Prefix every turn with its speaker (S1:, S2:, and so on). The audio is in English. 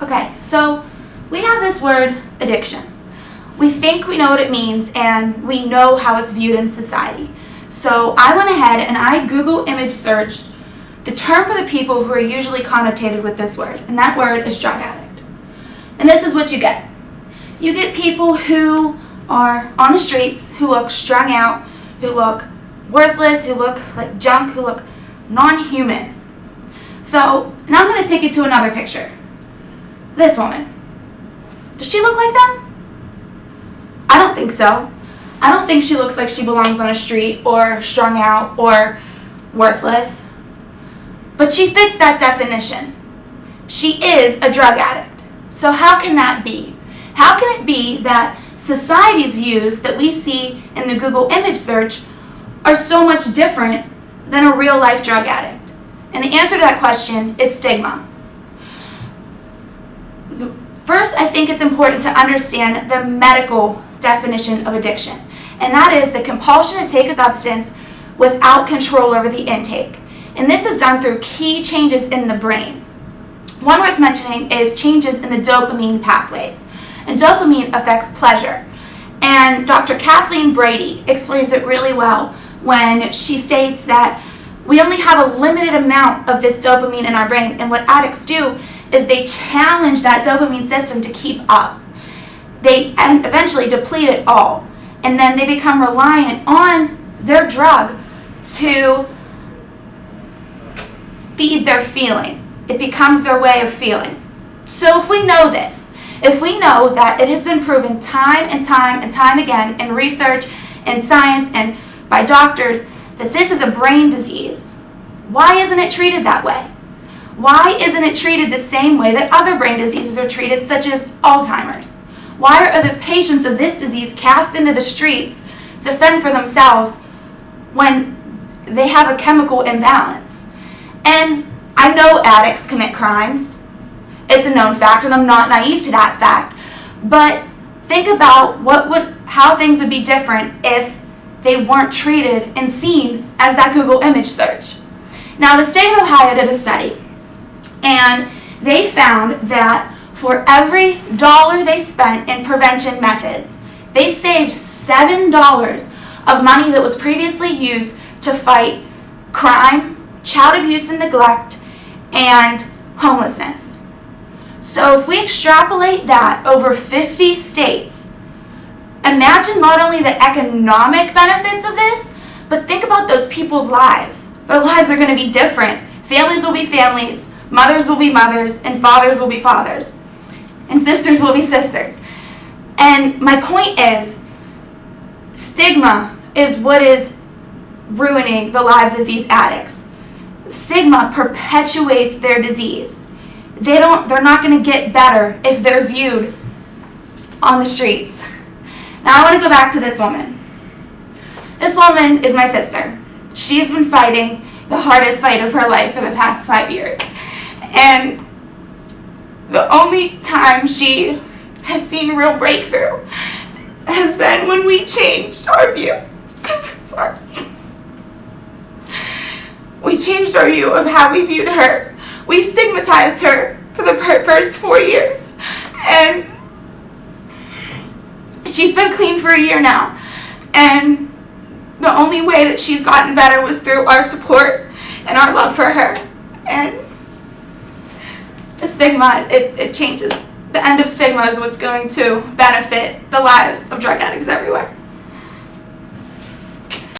S1: Okay, so we have this word addiction. We think we know what it means and we know how it's viewed in society. So I went ahead and I Google image searched the term for the people who are usually connotated with this word, and that word is drug addict. And this is what you get. You get people who are on the streets, who look strung out, who look worthless, who look like junk, who look non-human. So now I'm going to take you to another picture. This woman. Does she look like them? I don't think so. I don't think she looks like she belongs on a street or strung out or worthless. But she fits that definition. She is a drug addict. So how can that be? How can it be that society's views that we see in the Google image search are so much different than a real life drug addict? And the answer to that question is stigma. First, I think it's important to understand the medical definition of addiction, and that is the compulsion to take a substance without control over the intake. And this is done through key changes in the brain. One worth mentioning is changes in the dopamine pathways. And dopamine affects pleasure. And Dr. Kathleen Brady explains it really well when she states that we only have a limited amount of this dopamine in our brain, and what addicts do is they challenge that dopamine system to keep up. They eventually deplete it all, and then they become reliant on their drug to feed their feeling. It becomes their way of feeling. So if we know this, if we know that it has been proven time and time and time again in research and science and by doctors that this is a brain disease, why isn't it treated that way? Why isn't it treated the same way that other brain diseases are treated, such as Alzheimer's? Why are the patients of this disease cast into the streets to fend for themselves when they have a chemical imbalance? And I know addicts commit crimes. It's a known fact, and I'm not naive to that fact. But think about how things would be different if they weren't treated and seen as that Google image search. Now, the state of Ohio did a study, and they found that for every dollar they spent in prevention methods, they saved $7 of money that was previously used to fight crime, child abuse and neglect, and homelessness. So if we extrapolate that over 50 states, imagine not only the economic benefits of this, but think about those people's lives. Their lives are going to be different. Families will be families, mothers will be mothers, and fathers will be fathers, and sisters will be sisters. And my point is, stigma is what is ruining the lives of these addicts. Stigma perpetuates their disease. They're not going to get better if they're viewed on the streets. Now I want to go back to this woman. This woman is my sister. She's been fighting the hardest fight of her life for the past 5 years. And the only time she has seen real breakthrough has been when we changed our view. Sorry. We changed our view of how we viewed her. We stigmatized her for the first 4 years. And she's been clean for a year now. And the only way that she's gotten better was through our support and our love for her. And the stigma, it changes. The end of stigma is what's going to benefit the lives of drug addicts everywhere.